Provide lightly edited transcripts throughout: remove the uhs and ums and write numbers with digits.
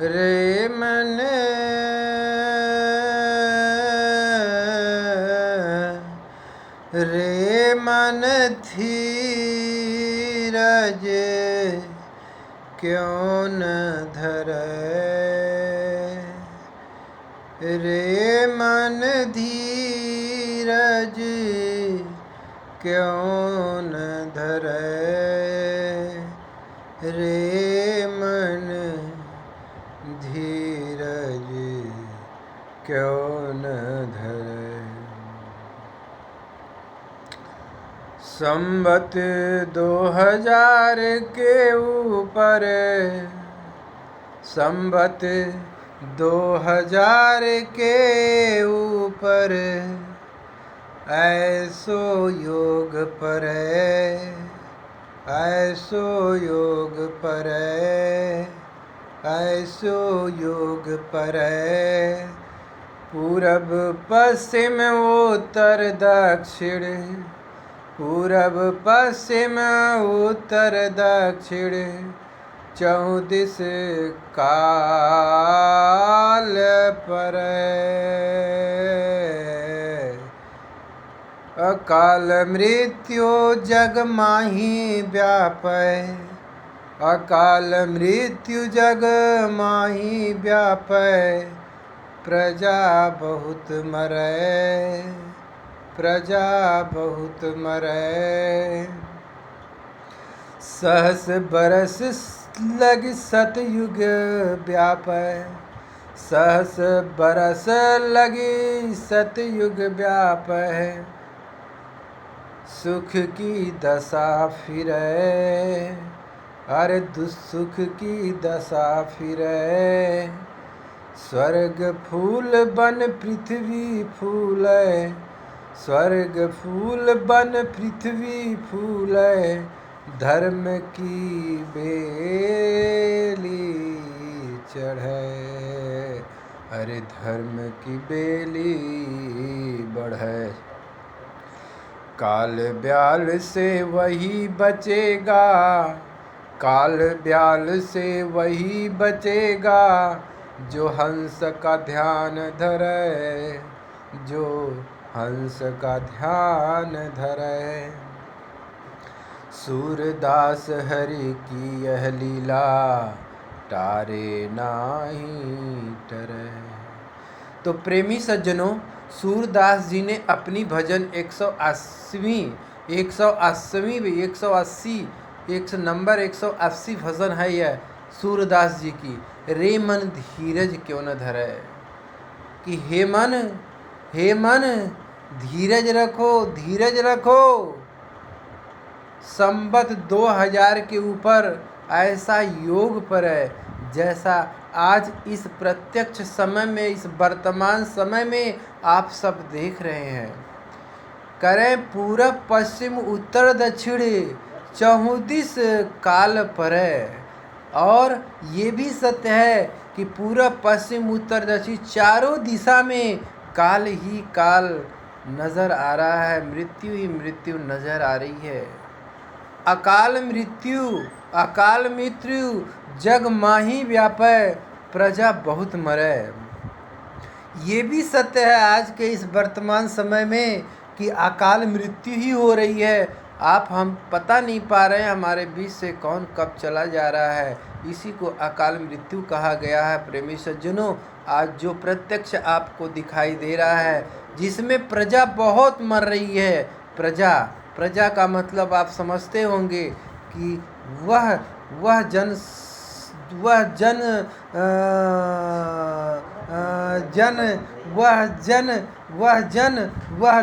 रे मन रे मन धीरज क्यों न धरै रे मन धीरज क्यों न धरै रे मन धीरज क्यों न धरै। संवत 2000 के ऊपर संवत 2000 के ऊपर ऐसो योग परै ऐसो योग परै ऐसो योग परै पूरब पश्चिम उत्तर दक्षिण पूरब पश्चिम उत्तर दक्षिण 34 काल परै अकाल मृत्यु जग माही व्यापै अकाल मृत्यु जग माही व्यापै प्रजा बहुत मरै प्रजा बहुत मरै सहस बरस लग सतयुग व्यापै सहस बरस लगी सतयुग व्यापै सुख की दशा फिरै अरे दुसुख की दशा फिरै स्वर्ग फूल बन पृथ्वी फूलै स्वर्ग फूल बन पृथ्वी फूलै धर्म की बेली चढ़ै अरे धर्म की बेली बढ़ै काल ब्याल से वही बचेगा काल ब्याल से वही बचेगा जो हंस का ध्यान धरै जो हंस का ध्यान धरै सूरदास हरि की यह लीला टारे नाही टरै। तो प्रेमी सज्जनों, सूरदास जी ने अपनी भजन 180 नंबर 180 भजन है यह सूरदास जी की। रे मन धीरज क्यों न धरै कि हे मन धीरज रखो। संवत 2000 के ऊपर ऐसा योग पर है जैसा आज इस प्रत्यक्ष समय में इस वर्तमान समय में आप सब देख रहे हैं। करें पूरब पश्चिम उत्तर दक्षिण 34 काल परै और ये भी सत्य है कि पूरब पश्चिम उत्तर दक्षिण चारों दिशा में काल ही काल नजर आ रहा है, मृत्यु ही मृत्यु नजर आ रही है। अकाल मृत्यु जग माही व्यापै प्रजा बहुत मरै। ये भी सत्य है आज के इस वर्तमान समय में कि अकाल मृत्यु ही हो रही है। हम पता नहीं पा रहे हैं हमारे बीच से कौन कब चला जा रहा है, इसी को अकाल मृत्यु कहा गया है। प्रेमी सज्जनों, आज जो प्रत्यक्ष आपको दिखाई दे रहा है जिसमें प्रजा बहुत मर रही है, प्रजा का मतलब आप समझते होंगे कि वह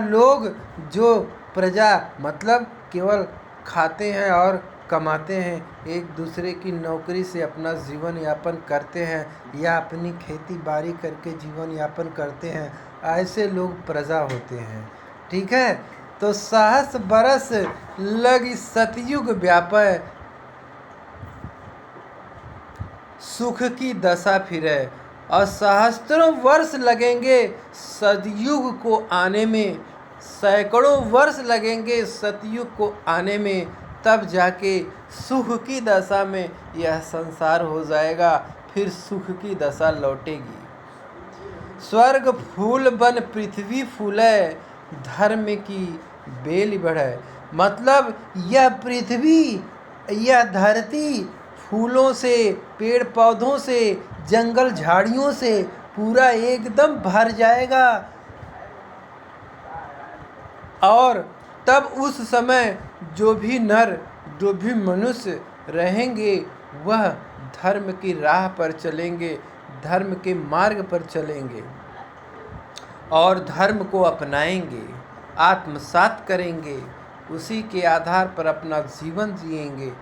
लोग जो प्रजा मतलब केवल खाते हैं और कमाते हैं, एक दूसरे की नौकरी से अपना जीवन यापन करते हैं या अपनी खेती बाड़ी करके जीवन यापन करते हैं, ऐसे लोग प्रजा होते हैं। ठीक है, तो सहस बरस लगी सतयुग व्यापै सुख की दशा फिरै और सहस्त्रों वर्ष लगेंगे सतयुग को आने में, सैकड़ों वर्ष लगेंगे सतयुग को आने में, तब जाके सुख की दशा में यह संसार हो जाएगा। फिर सुख की दशा लौटेगी। स्वर्ग फूल बन पृथ्वी फूले, धर्म की बेल बढ़े। मतलब यह पृथ्वी, यह धरती फूलों से, पेड़ पौधों से, जंगल झाड़ियों से पूरा एकदम भर जाएगा। और तब उस समय जो भी नर, जो भी मनुष्य रहेंगे वह धर्म की राह पर चलेंगे, धर्म के मार्ग पर चलेंगे और धर्म को अपनाएंगे, आत्मसात करेंगे, उसी के आधार पर अपना जीवन जिएंगे।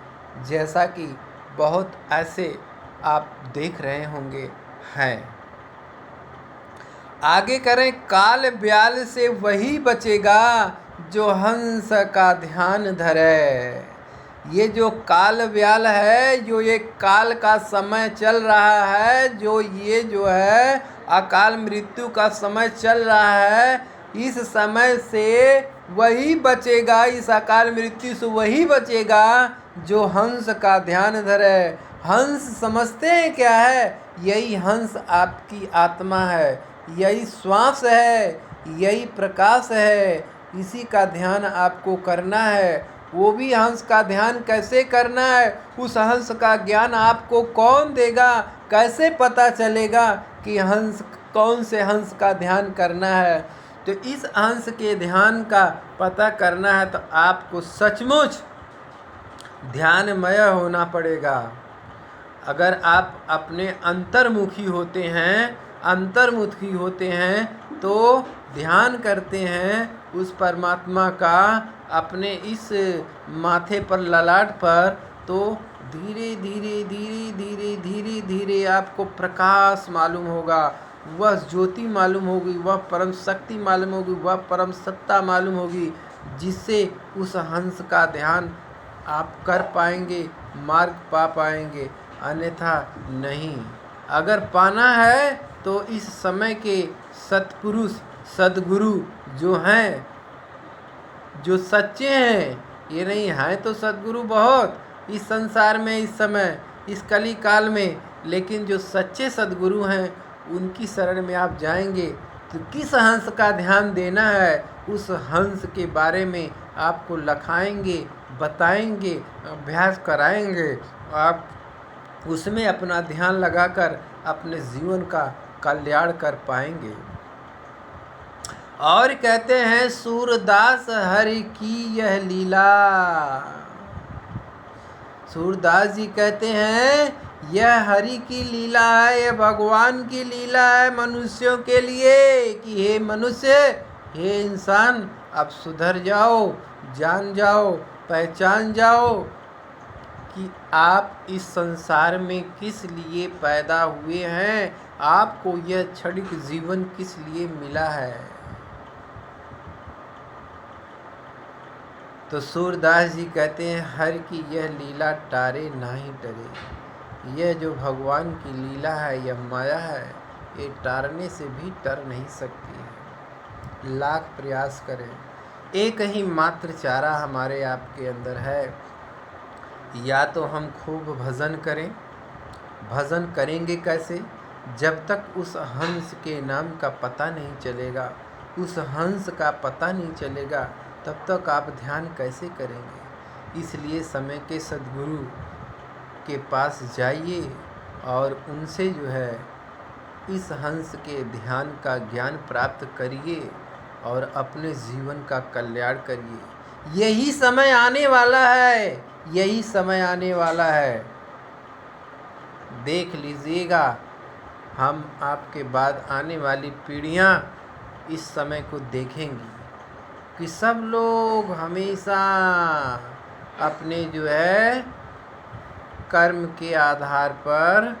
जैसा कि बहुत ऐसे आप देख रहे होंगे हैं। आगे करें, काल ब्याल से वही बचेगा जो हंस का ध्यान धरे। ये जो काल ब्याल है, जो ये काल का समय चल रहा है, जो ये जो है अकाल मृत्यु का समय चल रहा है, इस समय से वही बचेगा, इस अकाल मृत्यु से वही बचेगा जो हंस का ध्यान धरे। हंस समझते हैं क्या है? यही हंस आपकी आत्मा है, यही श्वास है, यही प्रकाश है, इसी का ध्यान आपको करना है। वो भी हंस का ध्यान कैसे करना है, उस हंस का ज्ञान आपको कौन देगा? कैसे पता चलेगा कि हंस, कौन से हंस का ध्यान करना है? तो इस हंस के ध्यान का पता करना है तो आपको सचमुच ध्यानमय होना पड़ेगा। अगर आप अपने अंतर्मुखी होते हैं तो ध्यान करते हैं उस परमात्मा का अपने इस माथे पर, ललाट पर, तो धीरे धीरे धीरे धीरे धीरे धीरे आपको प्रकाश मालूम होगा, वह ज्योति मालूम होगी, वह परम शक्ति मालूम होगी, वह परम सत्ता मालूम होगी, जिससे उस हंस का ध्यान आप कर पाएंगे, मार्ग पा पाएंगे, अन्यथा नहीं। अगर पाना है तो इस समय के सत्पुरुष, सद्गुरु जो हैं, जो सच्चे हैं, ये नहीं हैं तो सद्गुरु बहुत इस संसार में, इस समय, इस कली काल में, लेकिन जो सच्चे सद्गुरु हैं उनकी शरण में आप जाएंगे तो किस हंस का ध्यान देना है, उस हंस के बारे में आपको लखाएंगे, बताएंगे, अभ्यास कराएंगे। आप उसमें अपना ध्यान लगाकर अपने जीवन का कल्याण कर पाएंगे। और कहते हैं, सूरदास हरि की यह लीला। सूरदास जी कहते हैं यह हरि की लीला है, यह भगवान की लीला है मनुष्यों के लिए कि हे मनुष्य, हे इंसान, अब सुधर जाओ, जान जाओ, पहचान जाओ कि आप इस संसार में किस लिए पैदा हुए हैं, आपको यह क्षणिक जीवन किस लिए मिला है। तो सूरदास जी कहते हैं, हर की यह लीला टारे नाही टरे। यह जो भगवान की लीला है, यह माया है, ये टारने से भी टर नहीं सकती है, लाख प्रयास करें। एक ही मात्र चारा हमारे आपके अंदर है, या तो हम खूब भजन करें। भजन करेंगे कैसे? जब तक उस हंस के नाम का पता नहीं चलेगा, उस हंस का पता नहीं चलेगा, तब तक आप ध्यान कैसे करेंगे? इसलिए समय के सद्गुरु के पास जाइए और उनसे जो है इस हंस के ध्यान का ज्ञान प्राप्त करिए और अपने जीवन का कल्याण करिए। यही समय आने वाला है, यही समय आने वाला है। देख लीजिएगा, हम आपके बाद आने वाली पीढ़ियां इस समय को देखेंगी कि सब लोग हमेशा अपने जो है कर्म के आधार पर